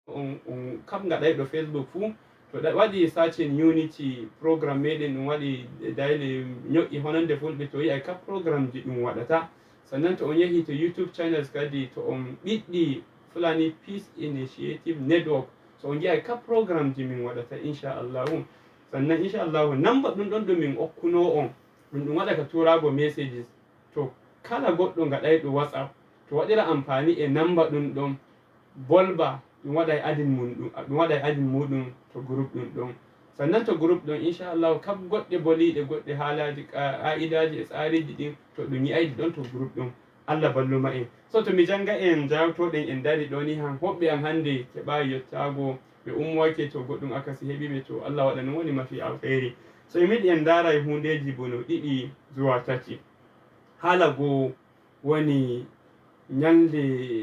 on kam gaɗay ɗo Facebook fuu to waɗi sacin unity programme meɗen ɗum waɗi dayle ño'i Hononde Fulbe to yi'ay kap programme ji ɗum waɗata. Sannan to on yahi to YouTube channels kadi to on ɓiɗɗi Fulani Peace Initiative Network so on yi'ay kap programme ji min waɗata inchallahu. Sannan inchallahu namba ɗum ɗon ɗum min okkuno on ɗum waɗa ka turago messages to kala goɗɗo gaɗayɗo WhatsApp to waɗira amfani e namba ɗum ɗon bolba ɗum waɗay adin muɗum to groupe ɗum ɗon. Sannan to groupe ɗon inchallahu kap goɗɗe boliɗe goɗɗe haalaji qa'idaji e tsariji ɗin to ɗum yi'aydi ɗon to groupe ɗon. Allah balluma en. So to mi janga en jawtoɗen en dari ɗo ni han hoɓɓe am hande keɓayi yettago ɓe ummoyke to goɗɗum akasi heɓiɓe to Allah waɗa no woni mafi alheri. So mi yiɗi en dara e hundeji bono ɗiɗi zuwa tati. Haala go woni ñalde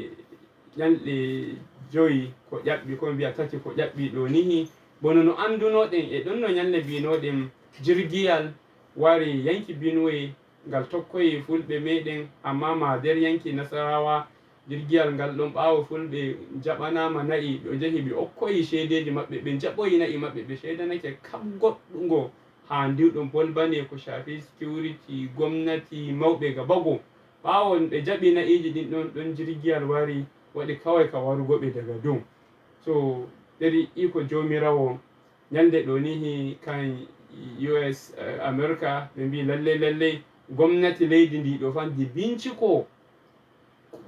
joyi ko ƴaɓɓi ko mbiya tati ko ƴaɓɓi ɗo nihi bono no andunoɗen e ɗon no ñalde mbinoɗen jirgiyal wari yanki Benue ngal tokkoyi fulɓe meɗen amma ma nder yanki Nasarawa jirgiyal ngal ɗon ɓawo fulɓe jaɓanama na'i ɓe jehi ɓe okkoyi shedeji maɓɓe ɓe jaɓoyi na'i maɓɓe ɓe shedanake kap goɗɗugo ha ndiwɗon bolbane ko shafi security gomnati mawɓe gabago ɓawo ɓe jaɓi na'iji ɗin ɗon jirgiyal wari waɗi kawai ka warugo ɓe daga dow. So ɗeri iko jomirawo ñalde ɗo nihi kan US America ɓe mbi lalle gomnati leydi ndi ɗo fa ndi binciko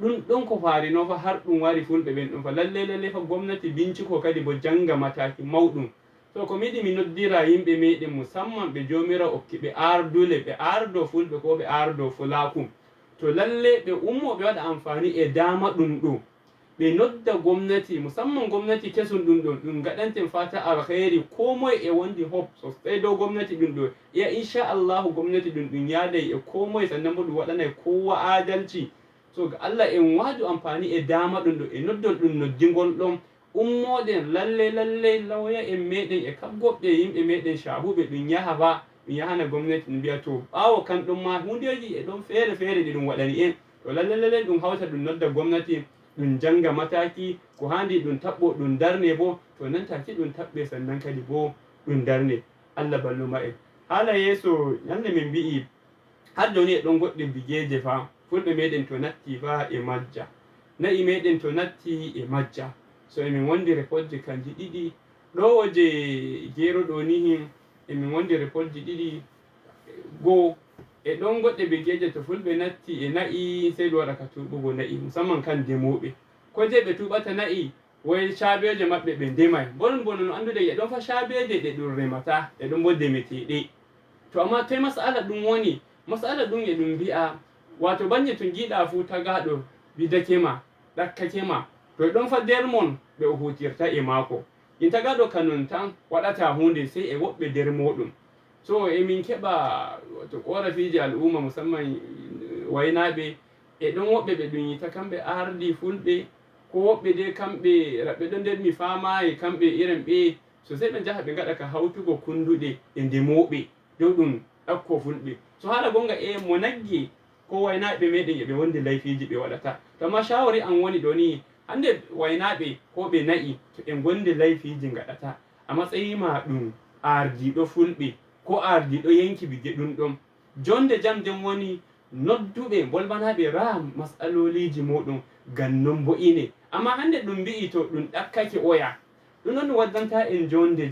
ɗon ko farino fa har ɗum wari fulɓe ɓen ɗum fa lalle fa gomnati binciko kadi bo janga mataki mawɗum. So ko miɗi mi noddira yimɓe meɗen musamman ɓe jomira okki ɓe ardule ɓe ardo fulɓe ko ɓe ardo fulaku to lalle ɓe ummo ɓe waɗa amfani e dama ɗum ɗo ɓe nodda gomnati musamman gomnati kesum ɗum ɗon ɗum gaɗanten fata alheri ko moye e wondi hop sosai dow gomnati ɗum ɗo iya inchallahu gomnati ɗum yaday e ko moye sannan bo ɗum waɗanay kowa adalci. So ga Allah en waju amfani e dama ɗum ɗo e noddol ɗum noddigol ɗon ummoɗen lalle lawya en meɗen e kap goɓɓe yimɓe meɗen shahuɓe ɗum yaha ba ɗum yahana gomnati ɗum mbiya to ɓawo kan ɗum ma hundeji e ɗon fere ɗi ɗum waɗani en to lalle ɗum hawta ɗum nodda gomnati ɗum janga mataki ko handi ɗum taɓɓo ɗum darne bo to nan take ɗum taɓɓe sannan kadi bo ɗum darne. Allah balluma en. Haala yeeso ñande min mbi'i har joni e ɗon goɗɗe bigeje fa fulɓe meɗen to natti fa e majja na'i meɗen to natti e majja. So emin wondi repotji kanji ɗiɗi ɗo je gero ɗo nihi emin wondi repotji ɗiɗi go e ɗon goɗɗe bigeje to fulɓe natti e na'i sai ɗo waɗa ka tuɓugo na'i musamman kan demoɓe ko je ɓe tuɓata na'i woy cabeje maɓɓe ɓe ndemay bono no andude e ɗon fa cabeje ɗe ɗum remata e ɗon bo demeteɗe to amma toye masala ɗum woni masala ɗum e ɗum mbi'a wato banje to jiiɗa fu tagaɗo bidakema ɗakkakema to e ɗon fa nder mon ɓe o hutirta e maako in tagaɗo kanon tan waɗata hunde sai e woɓɓe nder moɗum. So emin keɓa to korafiji al'umma musamman waynaɓe e ɗon woɓɓe ɓe ɗum yita kamɓe ardi fulɓe ko woɓɓe de kamɓe raɓɓe ɗon nder mi famayi kamɓe irin ɓe so sai ɓe jaha ɓe gaɗa ka hawtugo kunduɗe e ndemoɓe dow ɗum ɗakko fulɓe. So haala gonga mo naggi ko waynaɓe meɗen eɓe wondi layfiji ɓe waɗata to amma shawari an woni ɗo ni hande waynaɓe ko ɓe na'i to ɓe gondi layfiji gaɗata a matsayima ɗum ardiɗo fulɓe ko ardiɗo yanki bige ɗum ɗon jonde jam nden woni nodduɓe bolbanaɓe ra masaloliji muɗum ngam non bo'ine amma hande ɗum mbi'i to ɗum ɗakkake oya ɗum ɗon ɗum waddanta en jonde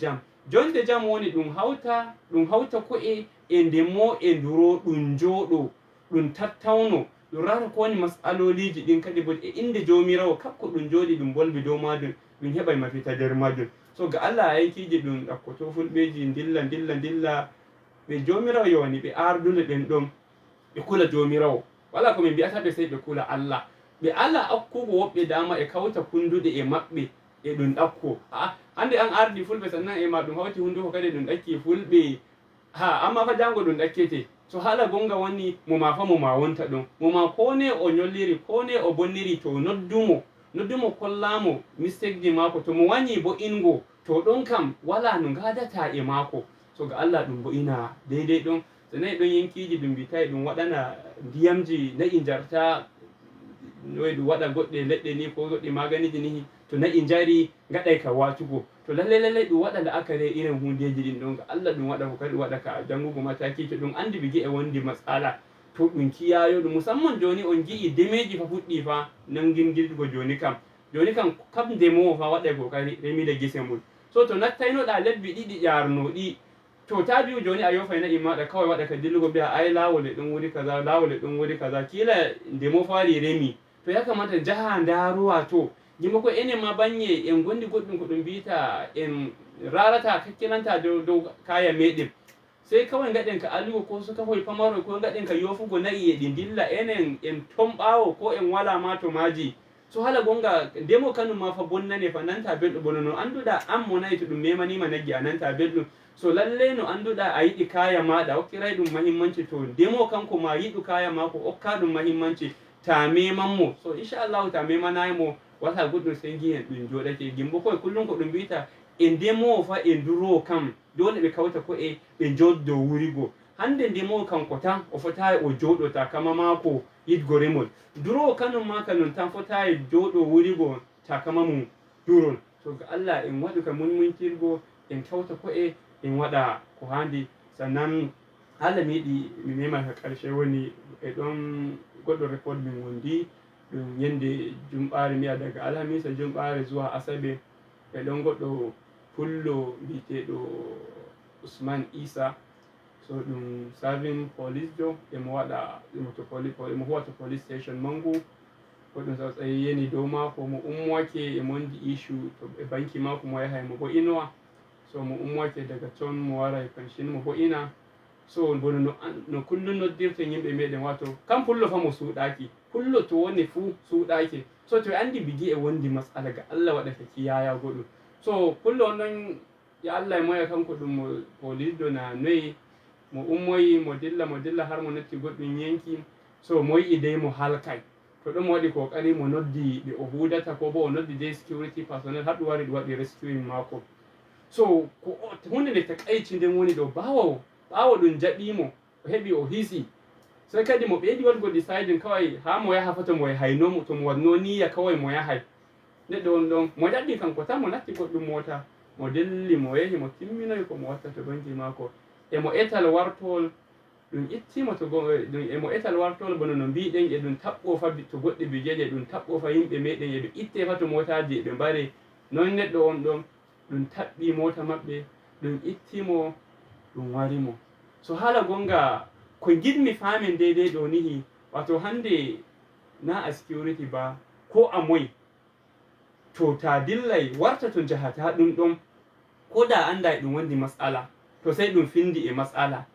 jam woni ɗum hawta ko'e e ndemo e nduro ɗum jooɗo ɗum tattauno ɗum rara ko woni masaloliji ɗin kadi bo e inde jomirawo kapko ɗum jooɗi ɗum bolbi dow majum ɗum heɓay mafita nder majum. So ga Allah yankiji ɗum ɗakkoto fulɓeji dilla ɓe jomirawo yowani ɓe ardule ɓen ɗon ɓe kula jomirawo wala ko min mbi'ata ɓe sai ɓe kula Allah ɓe ala akkugo woɓɓe dama e kawta kunduɗe e maɓɓe e ɗum ɗakko hande an ardi fulɓe sannan e ma ɗum hawti hunduko kadi ɗum ɗakki fulɓe amma fa jango ɗum ɗakkete. So haala gonga woni mo ma wonta ɗon mo ma kone o nyolliri kone o bonniri to noddumo kollamo mistake ji mako to mo wani bo ingo to ɗon kam wala no gadata e mako. So ga Allah ɗum bo ina daidai ɗon sannan ɗon yankiji ɗum bitai ɗum waɗana ndiyamji na'i jarta noy ɗum waɗa goɗɗe leɗɗe ni ko goɗɗe maganiji ni to na injari gadai ka watugo to lalle du wada da aka re irin hundeji din don ga Allah dun wada kokari wada ka jangugo mataki to dun andi bige e wondi matsala to dun kiyayo dun musamman joni on gi demeji fa fuddi fa nan gingirgo joni kam kam demo fa wada kokari remi da gisembul so to nattaino da lebbi didi yarno di to ta biyu joni ayo fa na imma da kawai wada ka dillugo biya ai lawole din wuri kaza kila demo fari remi to ya kamata jaha daruwa to gima ko ene ma banye en gondi goddum ko dum bita en rarata kakkilanta do kaya medin sai kawai gaden ka alugo ko su kawai famaro ko gaden ka yofugo na iye din dilla enen en tombawo ko en wala ma to maji so hala gonga demo kanu ma fa bonna ne fa nan ta beldo bonono anduda ammo nay to dum memani ma nagi anan ta beldo so lalle no anduda ayidi kaya ma da okirai dum muhimmanci to demo kanko ma yidu kaya ma ko okka dum muhimmanci ta meman mo so insha Allah ta memana mo wata gudun sengi en dum jodake gimbo ko kullun ko dum bita en demo fa en duro kam dole be kawta ko e be joddo wurigo hande demo kan ko tan o fota o jodo ta kama mako yidgo remol duro kanun ma kanun tan fota e jodo wurigo ta kama mu duron to ga Allah en wadu ka mun kirgo en kawta ko e en wada ko handi sannan hala midi mi mema ka karshe woni e don goddo report min wondi dum yende jumbaare miya daga alhamisa jumbaare zuwa asabe e don goddo fullo biteɗo Usman Isa so ɗum serving police jo emo waɗa emo huwata police station mangu ko ɗum tsautsayi yeni dow mako mo ummoake e mondi issue to e banki mako mo yahay mo bo'inowa so mo ummoake daga ton mo wara e pension mo bo'ina so bono no kullum noddirte yimɓe meɗen wato kam pullo fa mo suuɗaki pullo to woni fuu suuɗaki so to andi bigi e wondi masala ga Allah waɗata kiyaya goɗɗum so pullo on ɗon ya Allah e moya kanko ɗum mo police do na noyi mo ummoyi mo dilla har mo natti goɗɗum yanki so mo yi'i dey mo halkay to ɗum waɗi kokari mo noddi ɓe o hudata ko bo o noddi dey security personnel har ɗum wari ɗum waɗi rescuing mako so ko hunde nde takaici nden woni ɗo ɓawo ɗum jaɓimo o heɓi o hisi sai kadi mo ɓeydi waɗugo deciding kawai ha mo yaha fa to mo haynomo to mo wanno niyya kawai mo yahay neɗɗo on ɗon mo jaɓɓi kanko tan mo natti goɗɗum mota mo dilli mo yahi mo timminoyi ko mo watta to banki mako emo etal wartol ɗum ittimo to emo etal wartol bono no mbiɗen e ɗum taɓɓo fa to goɗɗe bijeje ɗum taɓɓo fa yimɓe meɗen e ɗum itte fa to motaji ɓe mbari non neɗɗo on ɗon ɗum taɓɓi mota maɓɓe ɗum ittimo ɗum warimo so hala gonga ko giɗmi famen daidai ɗo nihi wato hande na a security ba ko a moy to ta dillay warta to jahata ɗum ɗon ko da anda ɗum wondi mas'ala to sai ɗum findi e mas'ala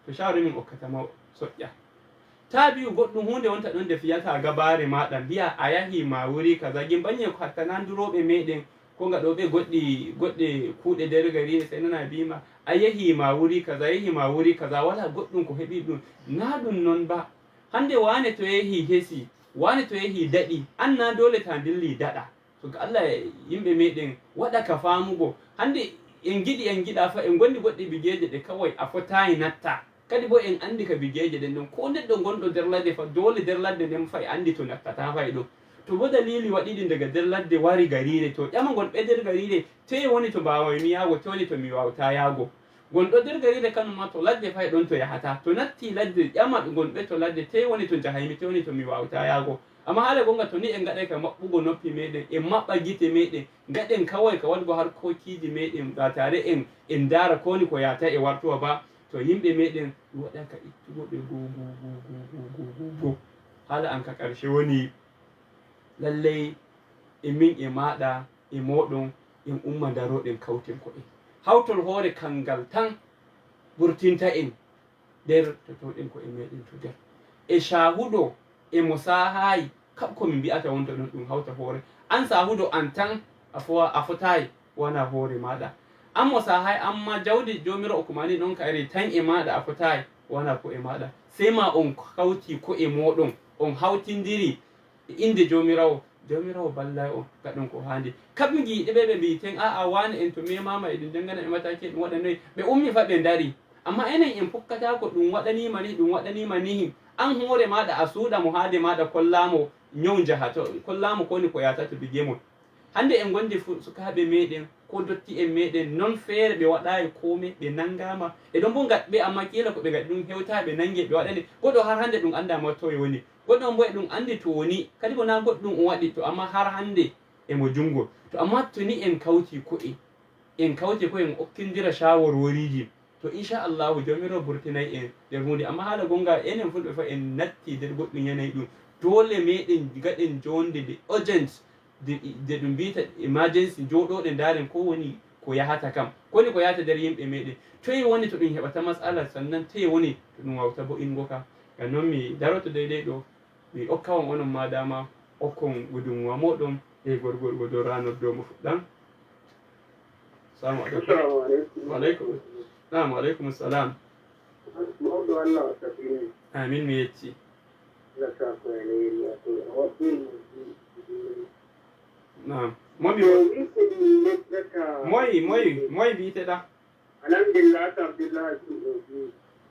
to shawri min okkatama soƴƴa ta biyu goɗɗum hunde wonta ɗon nde fiyata gabare maɗa mbiya a yahi ma wuri kaza gimbanye ko hatta nanduroɓe meɗen ko ngaɗoɓe goɗɗe kuuɗe nder gari sai nana bima a yahi ma wuri kaza wala goɗɗum ko heɓi ɗum na ɗum non ba hande wane to yahi hesi wane to yahi daɗi an na dole ta dilli daɗa to ga Allah yimɓe meɗen waɗa ka famugo hande en giɗa fa en gondi goɗɗe bigeje ɗe kawai a fotayi natta kadi bo en andi ka bigeje ɗen ɗon ko neɗɗo gonɗo nder ladde fa dole nder ladde nden fa e andi to nattata fay ɗo to bo dalili waɗiɗi daga nder ladde wari garire to ƴama gon ɓe nder garire te woni to mbawaymi yago te woni to mi wawta yago gonɗo nder garire kanuma to ladde fay ɗon to yahata to natti ladde ƴama gonɓe to ladde te woni to jahaymi te woni to mi wawta yago amma haala gonga to ni en gaɗay ka maɓɓugo noppi meɗen en maɓɓa gite meɗen gaɗen kawai ka waɗugo harkokiji meɗen ba tare en dara koni ko yata e wartuwa ba to yimɓe meɗen waɗa ka ittugo ɓe go haala an ka ƙarshe woni lallai e min e maɗa e moɗon en umma daroɗen kawten ko'e hawtol hoore kangal tan ɓurtinta en nder totoɗen ko'e meɗen to nder e shahuɗo e mo sahayi kab komi mbi'ata wonta ɗon ɗum hawta hoore an sahuɗo an tan a fotayi wona hoore maɗa an mo sahayi amma jawdi jomirawo kumani ɗon kari tan e maɗa a fotayi wona ko e maɗa sey ma on hawti ko e moɗon on hawtindiri inde jomirawo ballay on gaɗon ko handi kamɓe giɗe ɓe mbiten a'a wane en to memama eɗen jangana e mataki ɗum waɗanoyi ɓe ummi fa ɓe dari amma enen en fokkata ko ɗum waɗanima ni an hoore maɗa a suuɗa mo haade maɗa kollamo nyaw jaha to kollamo koni ko yata to bigemo hande en gondi sukaɓe meɗen ko dotti en meɗen non feere ɓe waɗayi komai ɓe nangama e ɗon bo gatɓe amma kila ko ɓe gaɗi ɗum hewta ɓe nangue ɓe waɗani goɗɗo har hande ɗum andama to woni goɗɗo bo e ɗum andi to woni kadi ko na goɗɗum o waɗi to amma har hande emo jungo to amma to ni en kawti ko'e en okkindira shawarworiji to inchallahu jomirawo burtinay en nder hunde amma haala gonga enen fulɓe fa en natti nder goɗɗum yanayi ɗum dole meɗen gaɗen jonde de urgent de ɗum mbiyata emergency joɗoɗe ndaren ko woni ko yahata kam kowoni ko yahata nder yimɓe meɗen toye woni to ɗum heɓata masala sannan toye woni to ɗum wawta bo ingo ka ngam noon mi daroto deydey ɗo mi okkawon onon madama okkon gudunmuwa moɗon e gorgol dow ranoddo mo fuɗɗam. Assalamu alaikum. Naam, wa alaikum assalam. Amin mi yetti. Naam. Moy biteɗa? Alhamdulillah Abdullah.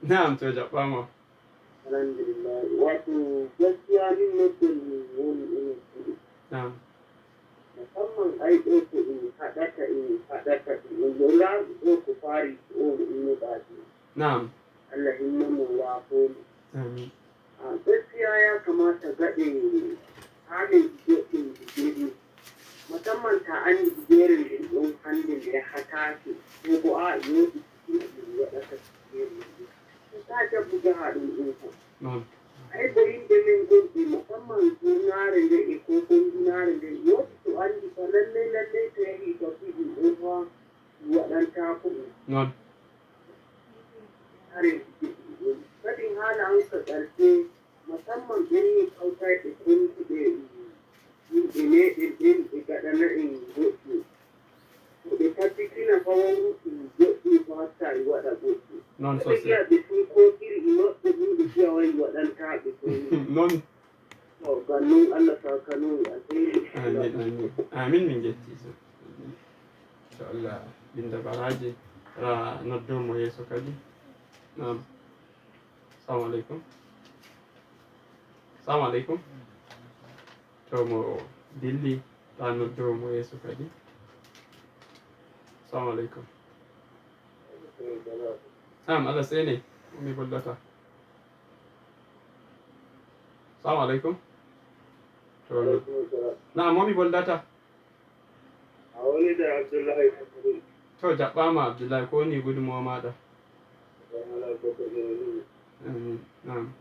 Naam to jaɓɓama. Alhamdulillah. Wato gaskiya ni mutum wani Naam. musamman ai ɗauko in haɗaka in lura ɗauko fari ko in yi baji. Na'am. Allah in yi mu wa ko. Amin. A gaskiya ya kamata gaɗin halin jikin jiki musamman ta an jerin ɗin hannun da ya hata ke ko a yi wasu cikin ya ɗaka jerin ɗin. Ta ta buga haɗin ɗinko. Na'am. Ai bari da min gobe musamman sunarin da iko kun sunarin da yau su an ji fa lalle ta yi ta fi in uwa waɗanta kuma. Na'am. Tare kadin halayen ka ƙarshe musamman in yi kauta da kun kuɗe ne in gaɗa na in gobe. Da ta fi kina hawan gobe ba ta yi waɗa gobe. Non sosai. Da sun ko iri ino da yin da shi wani waɗanta da kun. Non. Ganin Allah ta kanu a Amin. Amin min jetti so. Inshallah binda baraje ra noddo mo yeso kadi. Naam. Assalamu alaikum. Assalamu alaikum. To mo dilli ra noddo mo yeso kadi. Assalamu alaikum. Naam, Allah sene mi bollata. Assalamu alaikum. Naam, mo mi boldata. a wani da Abdullahi To jaɓɓama Abdullahi ko ni gudunmawa maɗa. Naam.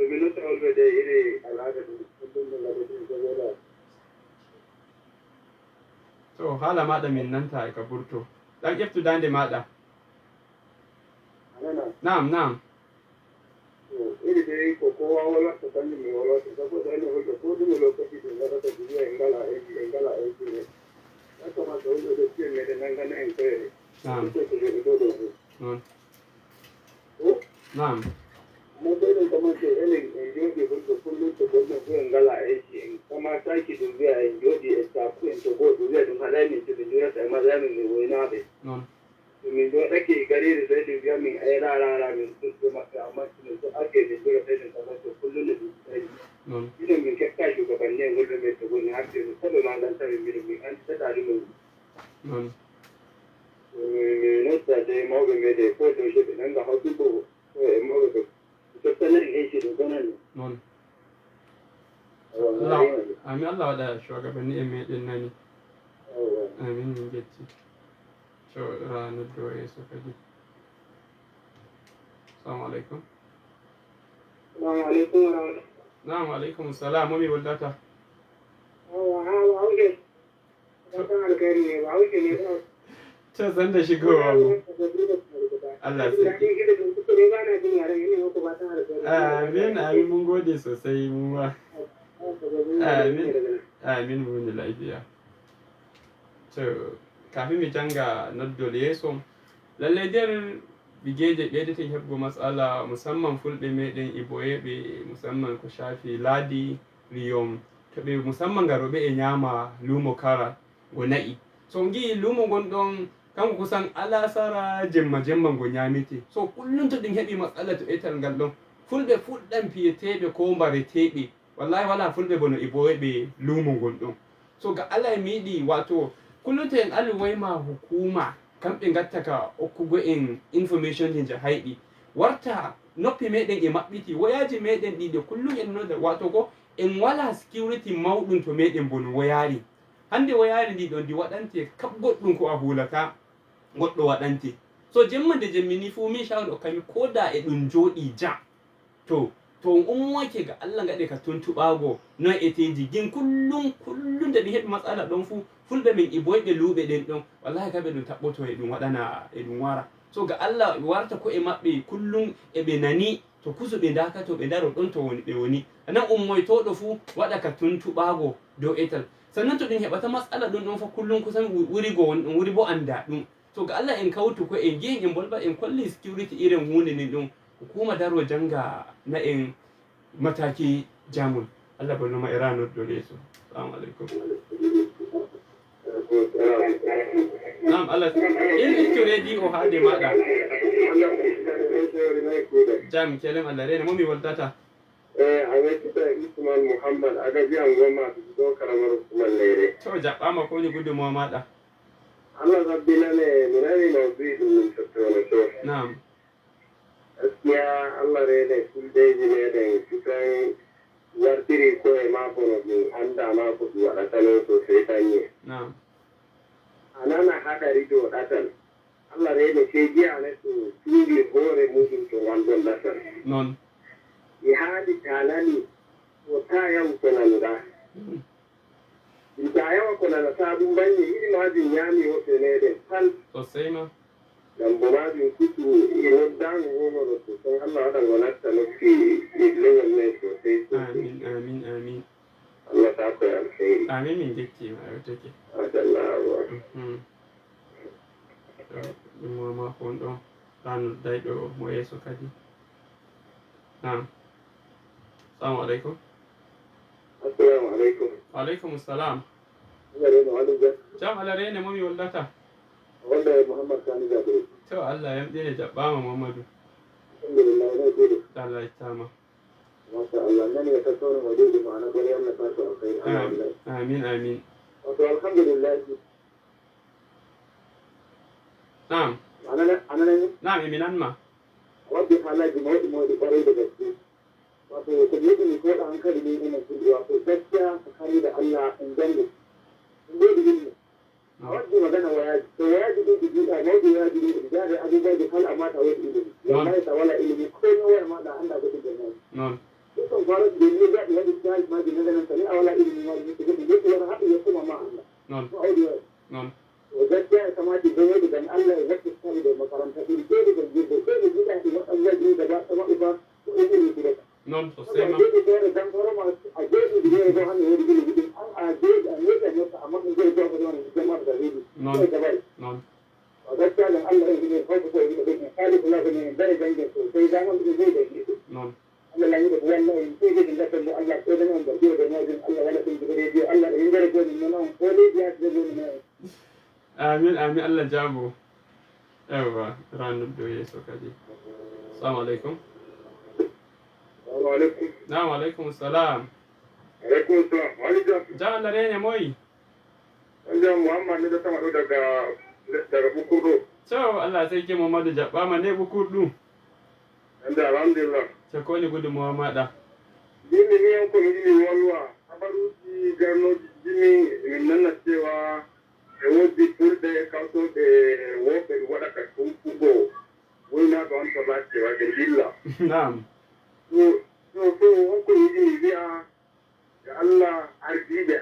minuta olbe da iri al'ada da kullum da da To hala maɗa min nanta e ka burto. Ɗan ƴeftudande maɗa. Naam. iri da yi ko kowa wala ta sani mai wala ta saboda ina hulɗa ko duk lokaci da zaka ta duniya in gala aiki ne ya kamata wanda da ce ne da nan gana in kai Naam. Naam. mu sai da kamar ce ilin in joge hulɗa kullum ta gwamna ko in gala aiki in kama taki dubiya in joge in taku in ta go dubiya dun halamin ta da jura ta ma zamin ne wai na bai min do ɗake gare da sai da biya min ai rara min su maka amma su su ake da jira sai da kamar to kullum da sai ina min kakka shugabannin gudu mai ta gudu har sai saboda ma dan tarin min an ta tare min nota da mawga mai da ko da shi nan ga hauki ko mawga da tattalin aiki da ganan Amin Allah waɗa shugabanni e meɗen nani. Amin min jetti. So noddo yeso kadi. Assalamu alaikum. Assalamu alaikum wa rahmatullahi. Naam, wa alaikum salam. Mo mi boldata. Hauke. Fatan alkhairi ne, hauke ne ba. To san da shigowa mu. Allah sarki. Amin mun gode sosai mu ma. Amin mun da lafiya. To kafin mi janga noddol yeso lallai nder bigeje ɓeydete heɓgo matsala musamman fulɓe meɗen iboyeɓe musamman ko shafi laadi riyom to ɓe musamman garoɓe e ñama lumo kara go na'i so gi lumo gonɗon kanko kusan alasara jemma go ñamete so kullum to ɗum heɓi matsala to etal ngal ɗon fulɓe fuɗɗan piyeteɓe ko mbareteɓe wallahi wala fulɓe bono iboyeɓe lumo gonɗon so ga Allah miɗi wato kullum ta yin alwai ma hukuma kan ɓingatta ka okugo in information din jahaiɗi warta noppi meɗen e maɓɓiti wayaji meɗen ɗiɗe kullum en noda wato ko en wala security mawɗum to meɗen bono wayari hande wayari ndi ɗon ndi waɗante kab goɗɗum ko a hulata goɗɗo waɗante so jemma nde jemmini fu min shawɗo kami koda e ɗum jooɗi jam to ummoke ga Allah gaɗe ka tuntuɓago noy eteji gin kullum nde ɗum heɓi matsala ɗon fu fulɓe min iboyɓe luuɓe ɗen ɗon wallahi kaɓe ɗum taɓɓoto e ɗum waɗana e ɗum wara so ga Allah warta ko e maɓɓe kullum eɓe nani to kusuɓe dakato ɓe daro ɗon to woni ɓe woni anan ummoytoɗo fu waɗa ka tuntuɓago dow etal sannan to ɗum heɓata matsala ɗum ɗon fa kullum kusan wuri go woni ɗum wuri bo anda ɗum to ga Allah en kawtu ko en gihen en bolba en kolli security irin hunde nin ɗum hukuma daro janga na en mataki jamul Allah balluma e ranar dole su assalamu alaikum nam Allah in itto radio haade maɗa jam kelem Allah rena momi woldata awetita Usman Muhammad aga biyan goma do karamar Usman lere to jaɓɓama ko ni gudunmawa maɗa Allah rabbina ne minani mawdu'i ɗum tattauna to na'am gaskiya Allah rene fuldeji meɗen kusan wartiri ko e mako no ɗum anda mako ɗum waɗatano sosai tanye na'am anana haɗari dow ɗatal Allah rene sai jiya neɗɗo tuugi hoore muɗum to wandon ɗatal non mi haadi tanani to ta yawu ko nanuɗa ta yawa ko nanata ɗum banni iri majum ñaami woteneɗen tan sosai ma ngam bo majum kutu e noddago homoɗo to ton Allah waɗa ngo natta noppi leñol men sosai amin Allah ta koye alheri amin min jetti ma take adallahu ɗum wama kon ɗon ranu dayɗo mo yeeso kadi nam assalamu aleykum assalamu aleykum waaleykum salam reno aluga jam Allah rene momi woldata wonde Mouhammad Sani Jabiri to Allah yamɗine jaɓɓama Mamadou alhamdulillah ne kuɗo Allah ittama masha Allah nani e tattawno mo ɗiɗi mo ana bari Allah ta ko alheri amin wato alhamdulillah nam ananani nam emi nanma wadde haalaji mawɗi ɓareyde gaske wato ko yiɗini koɗa hankali ni enen fulɓe wato gaskiya tsakani da Allah en jango en ɗoɗi yimɓe a waddi magana wayaji to wayaji ɗin ɗi jiiɗa mawɗi wayaji ɗin ɗi jaade abubuwaji kala amma ta waɗi ilimi wallahi ta wala ilimi ko no waya maɗa anda goɗɗi jannaji non ɗum faroti de ni gaɗi waɗi stage maji naganan tani a wala ilimi maji ni goɗɗi yetti wara haɗu yettuma ma Allah non ko awdi wayi non to gaskiya e kamati goyoɗi gan Allah e waɗi tawi ɗo makaranta ɗin ɗeɗi gan jirgo ɗeɗi jiɗa ɗi waɗan waɗi gaba sama ɗuba ko ilimi ɗireta non sosai ma a jeji biyar zo hannu wani gini gini an a jeji a nesa nesa amma in zai zo wani wani jama'ar da zai non gabai non a gaskiya da Allah ya gini kawai kawai gini gini kali kula da ne dare gangin sosai zaman da zai da gini non Allah la yi da buwan nauyin sai gini da kan Allah ko da nan da biyo da najin Allah wala kun jibi rediyo Allah da yin gare gani na nan ko ne biya da gani na amin Allah jabo yawa ranar da ya so kadi assalamu alaikum alaikum na'am alaikum salam alaikum salam wani ja Allah rene moyi wanda Muhammad ne da sama daga Bukuru to Allah sai ke Muhammadu jaɓɓama ne bukurɗu wanda alhamdulillah ta koni gudunmawa maɗa jimmi ni yanko mi jimi wolwa habaruji garnoji jimi min nanna cewa e woddi fulɓe kawtoɓe woɓɓe ɗum waɗa ka tumpugo woynaɗo on to laccewa ɓe dilla na'am so wonko mi jimi wiya e Allah ardiɓe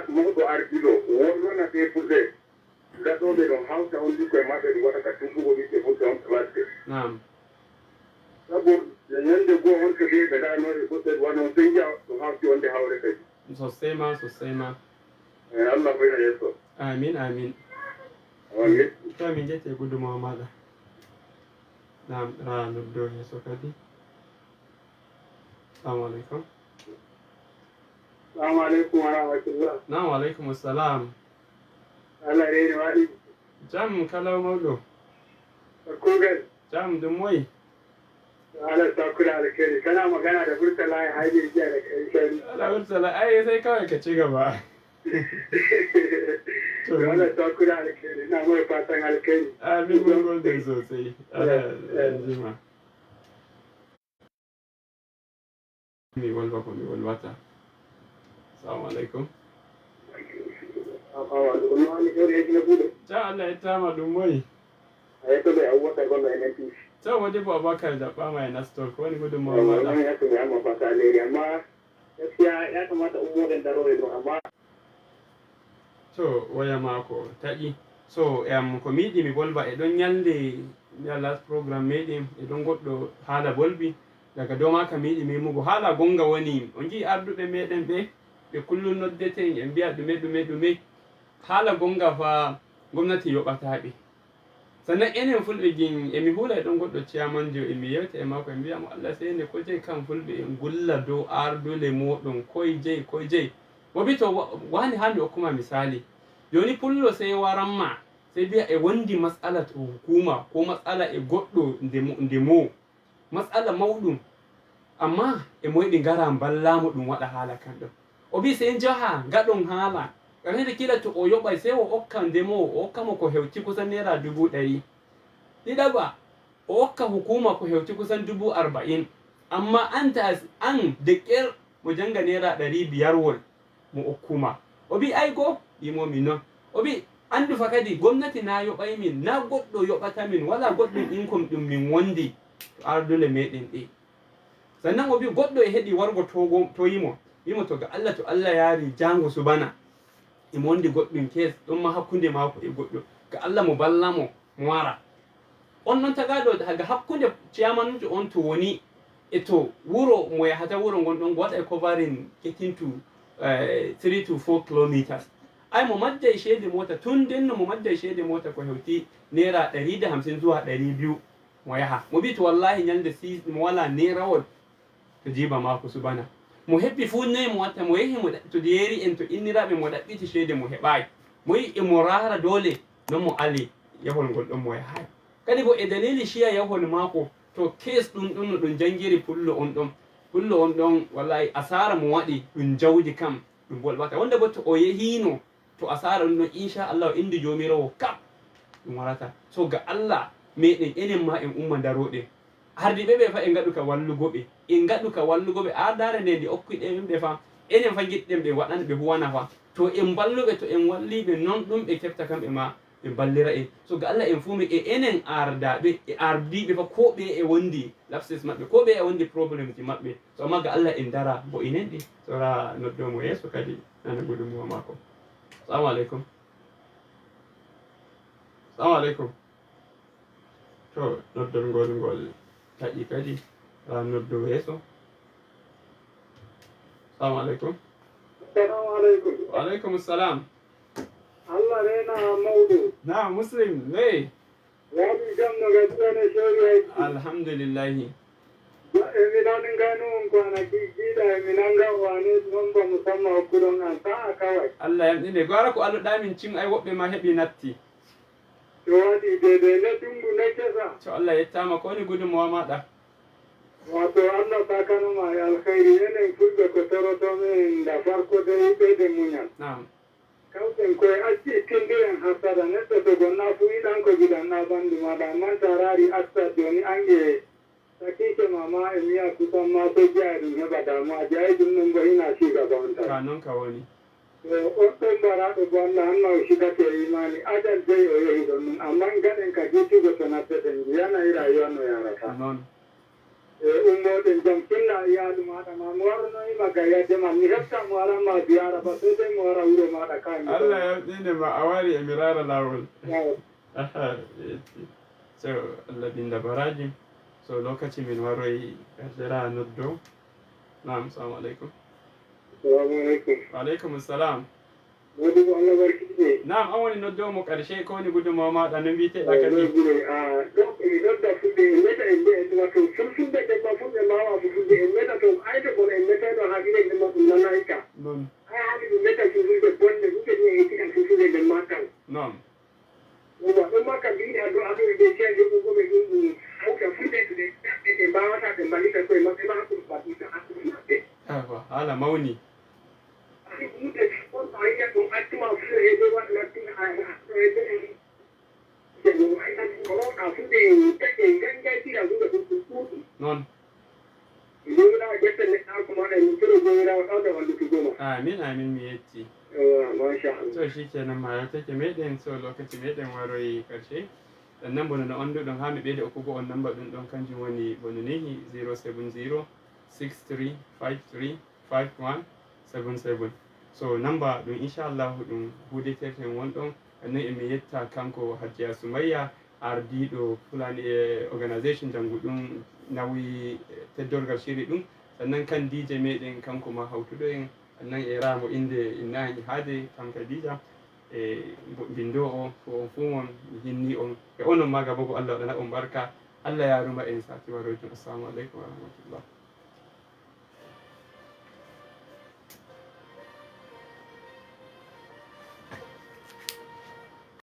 mawɗo ardiɗo wonnona ɓe fulɓe gaɗoɓe ɗon hawta on ɗi koye maɓɓe ɗum waɗa ka tumpugo ɓiɓɓe fulɓe on to lacce na'am sabu yande goo on to ɓe ɗanoɗe goɗɗe wanon sen jiya ɗum hawti wonde hawre kadi sosai ma Allah hoyna yesso amin amin to min jette gudunmawa maɗa na'am ranar da ya so kadi assalamu alaikum assalamu alaikum wa rahmatullah na'am wa alaikum assalam Allah reni waɗi jam kalau mawɗo kugal jam ɗum moyi Allah ta kula alkhairi kana magana da Murtala ya haje jiya da kai Allah Murtala ai sai kawai ka ci gaba Ana ta kula alkhairi na mai fatan alkhairi. Amin mun gode sosai. Ana jima. Mi walba ko mi walwata. Assalamu alaikum. Ta Allah ya tama dumoi. Ayo to be awata ko na nti. Ta wade ba baka da ba mai nastor ko ni gudun Muhammad. Wannan ya kuma amma fata ne amma gaskiya ya kamata umurin daro ne amma to waya mako taƴi so ko mi yiɗi mi bolba e ɗon ñalde ya last programme meɗen e ɗon goɗɗo haala bolbi daga dow maka mi yiɗi memugo haala gonga woni on jii arduɓe meɗen ɓe kullum noddete en mbiya ɗume haala gonga fa gomnati yoɓataɓe sannan enen fulɓe gin emi huula e ɗon goɗɗo ciyamanjo emi yewta e mako e mbiyamo Allah seyne ko jeyi kam fulɓe en gulla dow ardule moɗon koye jeyi mo bi to wani handi hokkuma misali joni pullo sai waranma sai biya e wondi matsala to hukuma ko matsala e goɗɗo ndemo matsala mawɗum amma e moyɗi ngara ballamo ɗum waɗa haala kan ɗon o bi sai jaha gaɗon haala ƙarfede kila to o yoɓay sai o hokka ndemo o hokkamo ko hewti kusan naira 100,000 ɗiɗaɓa o hokka hukuma ko hewti kusan 40,000 amma anta an de ƙer mo janga naira 500 wol mo okkuma o bi ay go imomi noon o bi andu fa kadi gomnati na yoɓay min na goɗɗo yoɓata min wala goɗɗum income ɗum min wondi to ardule meɗen ɗi sannan o bi goɗɗo e heɗi wargo to yimo to ga Allah to Allah yaari jango subana imo wondi goɗɗum kes ɗon ma hakkunde mako e goɗɗo ga Allah mo ballamo mo wara on noon tagaɗo haga hakkunde ciyamanjo on to woni e to wuro mo yahata wuro gonɗon waɗa e covering getting to 3 to 4 kilometers ay mo majjay shede mota tun denno mo majjay shede mota ko hewti naira 150 zuwa 200 mo yaha mo bi to wallahi nyalde si mo wala nerawol to jiba mako subana mo hebbi fu ne mo watta mo yehi mo to yeri en to inniraɓe mo ɗaɓɓiti shede mo heɓayi mo yi e mo rara dole non mo ali yahol ngol ɗon mo yahay kadi bo e dalili shiya yahol mako to kes ɗum ɗum no ɗum jangiri pullo on ɗon wallahi asara mo waɗi ɗum jawdi kam ɗum bolɓata wonde bo to o yehino to asara ɗum ɗon inchallah o indi jomirawo kap ɗum warata so ga Allah meɗen enen ma en umma daroɗen hardiɓe ɓe fa en gaɗu ka wallugoɓe ardare nde ndi okkiɗe ɓe fa enen fa giɗɗen ɓe waɗan ɓe huwana fa to en balluɓe to en walliɓe non ɗum ɓe kefta kamɓe ma ɓe ballira en so ga Allah en fumi e enen ardaɓe e ardiɓe fa ko ɓe e wondi lapses maɓɓe ko ɓe e wondi probléme ji maɓɓe so amma ga Allah en dara bo inen ɗi sora noddomo yeeso kadi nana gudunmuwa mako assalamu aleykum to noddol ngol taƴi kadi noddo yeeso assalamu aleykum wa aleykum salam Allah rena mawdu na muslim ne wadi jamno gaddane shori alhamdulillahi eminan gano kwanaki gida eminanga wane nomba musamman okudon an ta kawai Allah ya ne gwara ko Allah damin cin ai wobbe ma hebi natti to wadi dede na tungu na kesa to Allah ya tama ko ni gudunmawa ma da wato Allah ta kana ma alkhairi enen fulbe ko toroto men da farko da ibe de munyan na'am kawten ko acci tindiren hasada neɗɗo to gonna fu yiɗan ko gidan na bandu maɗa man tarari asta joni ange sakike mama e miya kusan ma to jiya ɗum heɓa damuwa jayi ɗum ɗum bo hina siga ba on ka non ka woni to oɗɗon mbaraɗo bo Allah hanma o sigate imani ajal jeyi o yehi ɗon ɗum amma gaɗen ka jitugo to natteten jiyanayi rayuwa no yarata non ummoɗen jam tinna iyaalu maɗa ma mo warnoyima gayyadde ma mi hefta mo waranma ziyara ba so tawi mo wara wuro maɗa kami Allah ya dine ma a wari e mirara lawol so Allah binda baraji so lokaci min waroyi herdera noddo na'am assalamu aleykum assalamu aleykum wa aleykum assalam modi ko Allah barkide na'am an woni noddo mo karshe ko woni gudunmawa maɗa no mbiteɗa kadi donc mi nodda fulɓe en meta en mbiya endema to fulfulɓe ɗemma fulɓe mbawa fulfulde en meta to ayde kono en metayɗo haaqile ndemma ɗum nanayi ka non ha haali ɗum meta fulfulde bonde fulɓe ni e tiɗan fulfulde ndemma tan non ɗuma ɗum makka mbiɗi ado aɗoe de ceeje ɗugoɓe ɗum hawta fulɓe ɗe ɗe mbawata ɓe mballita koye maɓɓe ma hakkude baɗɗita hakkude maɓɓe hala mawni non amin amin mi yetti to shikenan ma take meɗen so lokaci meɗen waroyi karshe sannan bono no onduɗon ha mi ɓeyde okkugo on namba ɗum ɗon kanjum woni bono nehi 070 63 53 5177 so namba ɗum inchallahu ɗum huudeterten wonɗon annan emi yetta kanko Hajiya Sumayya ardiɗo Fulani organisation jangu ɗum nawi teddorgal shiri ɗum sannan kan DJ meɗen kanko ma hawtuɗo en annan e ramo inde innahi haade kanka Dija e bindo o ko fu on hinni on e onon maga bogo Allah waɗana on barka Allah yaruma en sati warojum assalamu aleykum wa rahmatullah